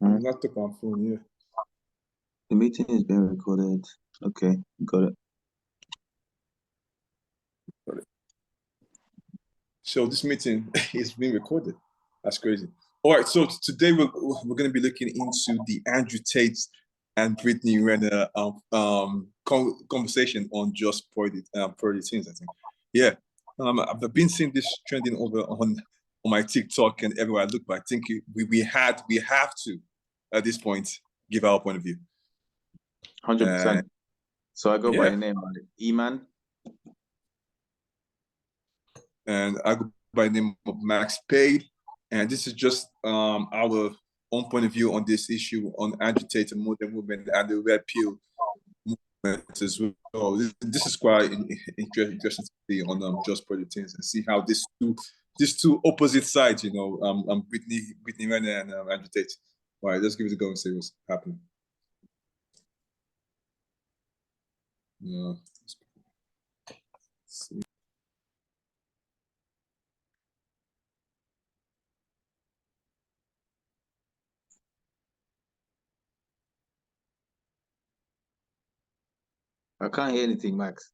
Laptop and phone, yeah. The meeting is being recorded. Okay, got it. So this meeting is being recorded. That's crazy. All right, so today we're going to be looking into the Andrew Tate and Brittany Renner conversation on just Purdy Teens, I think. Yeah, I've been seeing this trending over on my TikTok and everywhere I look, but I think we have to at this point give our point of view. 100%. So I go by the name of E-Man. And I go by the name of Max Pade. And this is just our own point of view on this issue on Andrew Tate and modern movement and the Red Pill movement as well. This is quite interesting to see on Just Politics and see how these two opposite sides, Brittany Renner and Andrew Tate. All right, let's give it a go and see what's happening. Let's see. I can't hear anything, Max.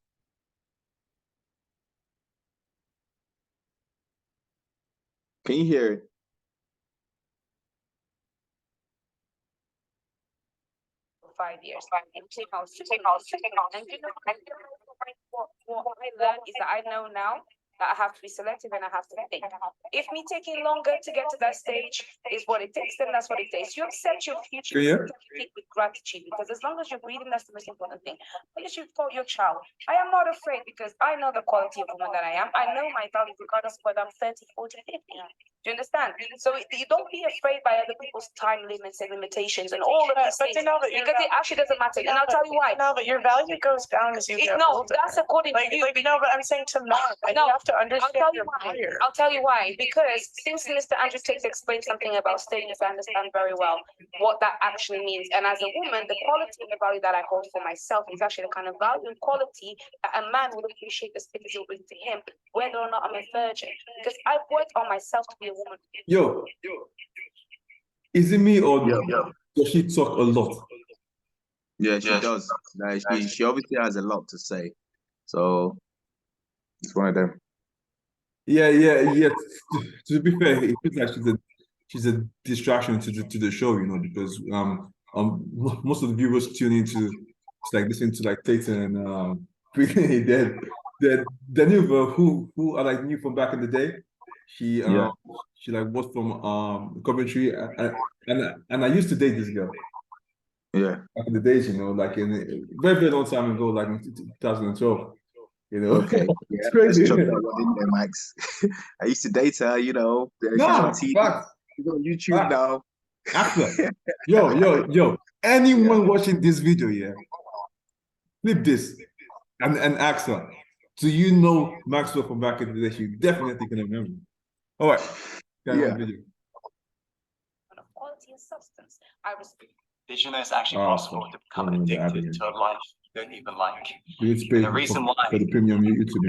Can you hear it? $5 years. And you know, what I learned is that I know now that I have to be selective and I have to think. If me taking longer to get to that stage is what it takes, then that's what it takes. You accept your future with gratitude, because as long as you're breathing, that's the most important thing. Because you've got your child. I am not afraid because I know the quality of woman that I am. I know my value regardless of whether I'm 30, 40, 50. Do you understand? So you don't be afraid by other people's time limits and limitations and all of these things, because it actually doesn't matter. And I'll tell you why. No, but your value goes down as you get older. That's according to you. No, but I'm saying to men. No, you have to understand your buyer. I'll tell you why. Because since Mr. Andrew Tate explained something about status, I understand very well what that actually means. And as a woman, the quality and the value that I hold for myself is actually the kind of value and quality that a man will appreciate the status you'll bring to him, whether or not I'm a virgin. Because I've worked on myself to be a woman. Yo, is it me or does she talk a lot? Yeah, she does. Like, she obviously has a lot to say. So it's one of them. Yeah. To be fair, it feels like she's a distraction to the show, because most of the viewers tune into listening to like Tate and Brittany. They knew who I like knew from back in the day. She was from Coventry, and I used to date this girl. Yeah. Back in the days, like in very, very long time ago, like in 2012. Okay. It's crazy. Let's chuck that one in there, Max. I used to date her, she's on TV. She's on YouTube now. Actor. Yo. Anyone watching this video, flip this and ask her, do you know Maxwell from back in the day? You definitely can remember. All right. Video. Quality and substance. I respect. Did you know it's actually possible to become addicted to a life you don't even like? The reason why for the premium YouTube.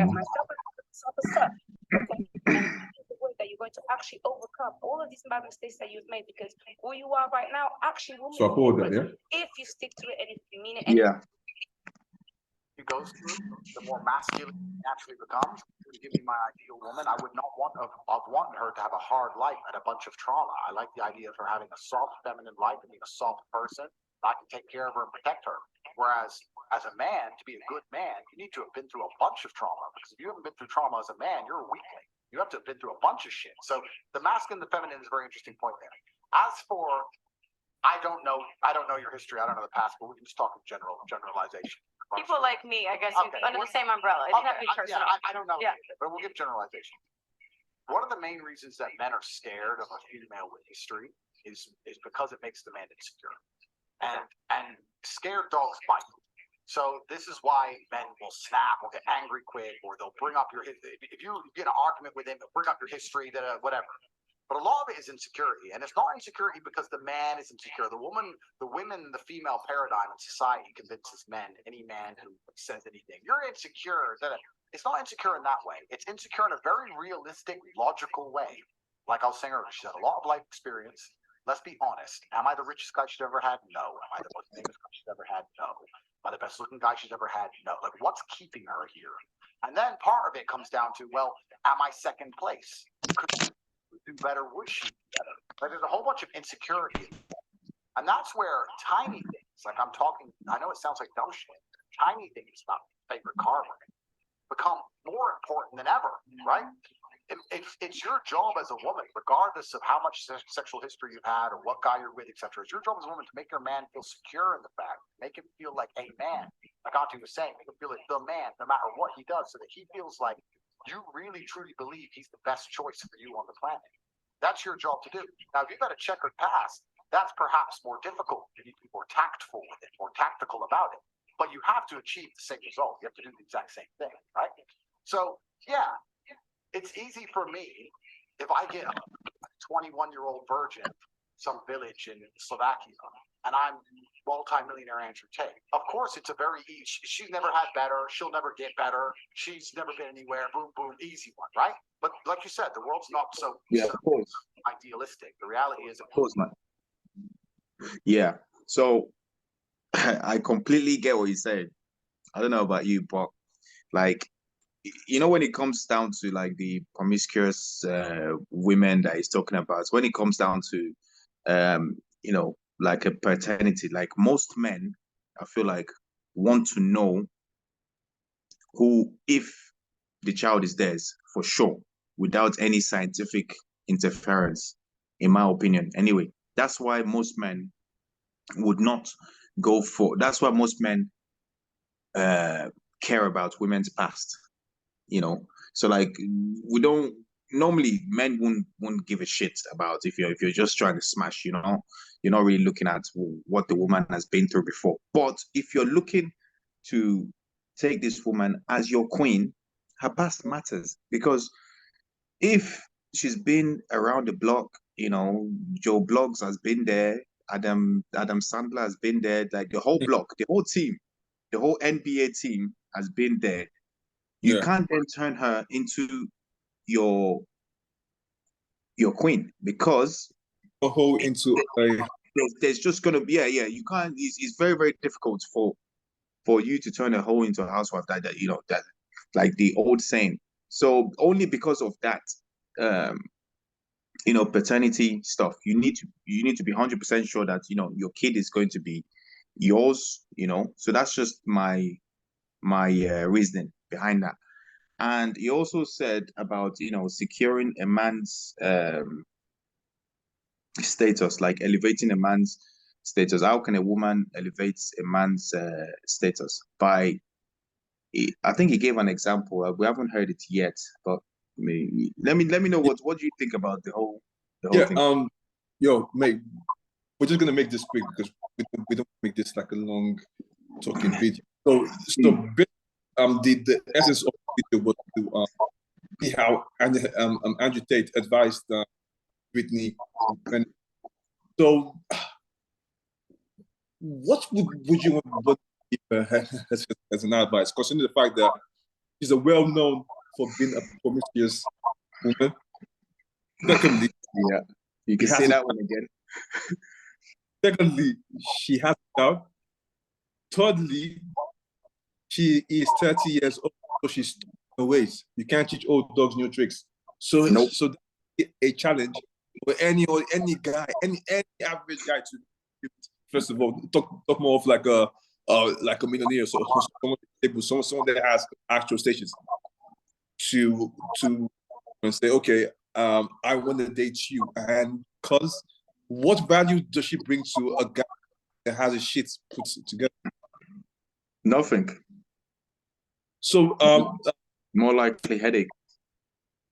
That you're going to actually overcome all of these bad mistakes that you've made, because who you are right now actually will if you stick to it and if you mean it. He goes through, the more masculine he naturally becomes. To give me my ideal woman, I would not want her to have a hard life and a bunch of trauma. I like the idea of her having a soft feminine life and being a soft person. I can take care of her and protect her. Whereas as a man, to be a good man, you need to have been through a bunch of trauma, because if you haven't been through trauma as a man, you're a weakling. You have to have been through a bunch of shit. So the masculine and the feminine is a very interesting point there. As for, I don't know your history, I don't know the past, but we can just talk in generalization. People like me, I guess, under the same umbrella. It doesn't have to be personal. I don't know, but we'll give generalization. One of the main reasons that men are scared of a female with history is because it makes the man insecure. And scared dogs bite. So this is why men will snap or get angry quick, or they'll bring up if you get an argument with him, they'll bring up your history, whatever. But a lot of it is insecurity, and it's not insecurity because the man is insecure. The female paradigm in society convinces men, any man who says anything, you're insecure. It's not insecure in that way. It's insecure in a very realistic, logical way. Like I was saying earlier, she's had a lot of life experience. let's be honest. Am I the richest guy she's ever had? No. Am I the most famous guy she's ever had? No. Am I the best looking guy she's ever had? No. Like, what's keeping her here? And then part of it comes down to, well, am I second place? Could she do better? Would she do better? Like, there's a whole bunch of insecurity. And that's where tiny things, like I'm talking, I know it sounds like dumb shit, tiny things about favorite car become more important than ever, right? It's your job as a woman, regardless of how much sexual history you've had or what guy you're with, etc. It's your job as a woman to make your man feel secure in the fact, make him feel like a man, like Auntie was saying, make him feel like the man, no matter what he does, so that he feels like you really truly believe he's the best choice for you on the planet. That's your job to do. Now, if you've got a checkered past, that's perhaps more difficult. You need to be more tactful with it, more tactical about it. But you have to achieve the same result. You have to do the exact same thing, right? So, yeah, it's easy for me if I get a 21-year-old virgin from some village in Slovakia and I'm multi-millionaire Andrew Tate. Of course, it's a very easy. She's never had better. She'll never get better. She's never been anywhere. Boom, boom, easy one, right? But like you said, the world's not so, Yeah, of course. idealistic. The reality is, Of course, man. Yeah. So I completely get what you said. I don't know about you, but like, you know, when it comes down to like the promiscuous women that he's talking about, when it comes down to you know, like a paternity, like most men, I feel like want to know who, if the child is theirs for sure, without any scientific interference, in my opinion. Anyway, that's why most men would not go for. That's why most men care about women's past. You know, so like we don't normally men won't give a shit about if you're just trying to smash. You know, you're not really looking at what the woman has been through before. But if you're looking to take this woman as your queen, her past matters, because if she's been around the block, you know, Joe Bloggs has been there, Adam Sandler has been there, like the whole block, the whole team, the whole NBA team has been there. You can't then turn her into your queen, because A whole into a there's just gonna be you can't. It's very, very difficult for you to turn a hoe into a housewife, that you know, that like the old saying. So only because of that, you know, paternity stuff, you need to be 100% sure that, you know, your kid is going to be yours, you know. So that's just my reasoning behind that. And he also said about, you know, securing a man's status, like elevating a man's status. How can a woman elevate a man's status? By, I think he gave an example. We haven't heard it yet, but let me know what do you think about the whole thing. Yo, mate, we're just gonna make this quick because we don't make this like a long talking video. So the essence of the video was to see how Andrew Tate advised Brittany Renner. So what would you want to give as an advice, considering the fact that she's a well-known for being a promiscuous woman? Secondly, yeah, you can say that one again. Secondly, she has a child. Thirdly, she is 30 years old, so she's stuck in her ways. You can't teach old dogs new tricks. So, nope. So a challenge for any guy, any average guy to, first of all, talk more of like a millionaire, so someone that has actual stations to say, okay, I want to date you, and cause what value does she bring to a guy that has his shit put together? Nothing. So more likely headache.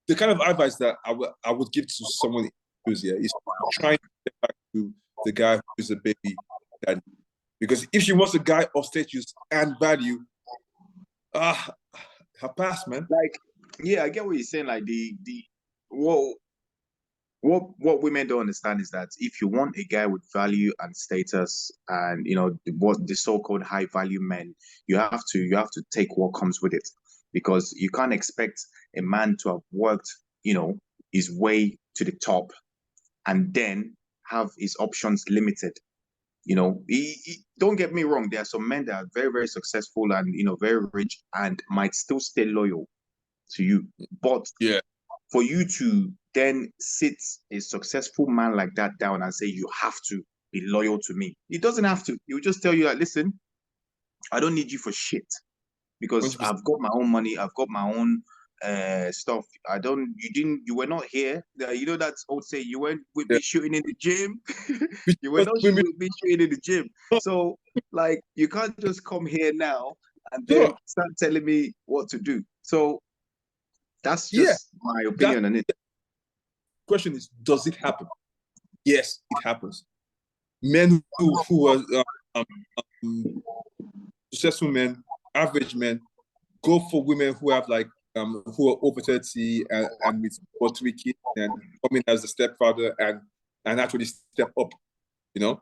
The kind of advice that I would give to someone who's here is trying to get back to the guy who's a baby daddy. Because if she wants a guy of status and value, her past, man. Like, yeah, I get what you're saying. Like what women don't understand is that if you want a guy with value and status, and you know what the so-called high value men, you have to take what comes with it, because you can't expect a man to have worked, you know, his way to the top and then have his options limited. You know, don't get me wrong. There are some men that are very, very successful and, you know, very rich and might still stay loyal to you. But Yeah. for you to then sit a successful man like that down and say, you have to be loyal to me. He doesn't have to. He will just tell you that, listen, I don't need you for shit because 100%. I've got my own money. I've got my own stuff. You were not here. You know that old say, you weren't with me shooting in the gym. You were not with me shooting in the gym. So like, you can't just come here now and then start telling me what to do. So that's just my opinion on it. Question is, does it happen? Yes, it happens. Men who are successful men, average men, go for women who have like who are over 30 and with 3 kids and come in as the stepfather and actually step up, you know?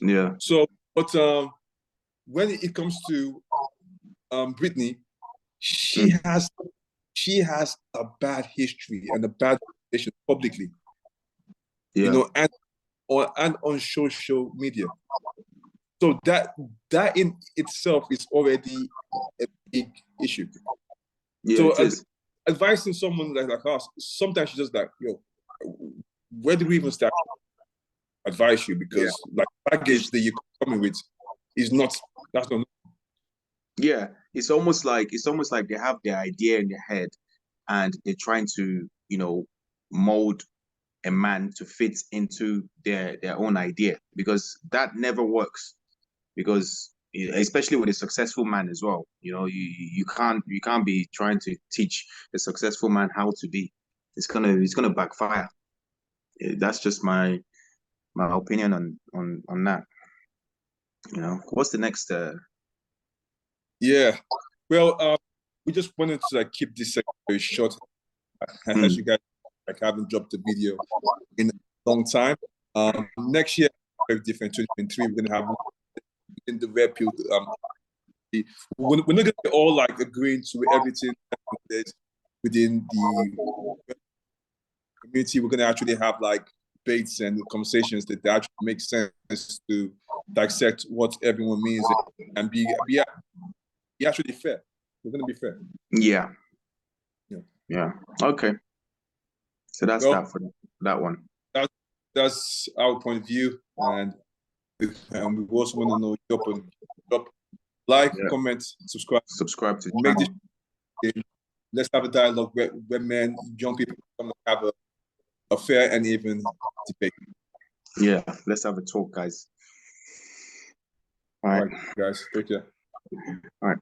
Yeah. So, but when it comes to Brittany, she has a bad history and a bad reputation publicly, you know, and on social media. So that in itself is already a big issue. Yeah, so advising someone like us, sometimes you're just like, yo, where do we even start? Advise you, because like baggage that you're coming with is that's not. Yeah, it's almost like they have their idea in their head and they're trying to, you know, mold a man to fit into their own idea, because that never works. Because especially with a successful man as well, you know, you can't be trying to teach a successful man how to be. It's gonna backfire. That's just my opinion on that. You know, what's the next? Yeah, well, we just wanted to like keep this segment very short, as you guys like haven't dropped a video in a long time. Next year, very different. 2023, we're gonna have in the Red Pill. We're not gonna be all like agreeing to everything within the community. We're gonna actually have like debates and conversations that actually make sense to dissect what everyone means and be actually fair. We're gonna be fair. Yeah. Okay. So that's that for that one. That's our point of view, and we also want to know your point of view. Like, comment, subscribe to the channel. Let's have a dialogue where men, young people come have a fair and even debate. Yeah, let's have a talk, guys. All right, guys, take care. All right.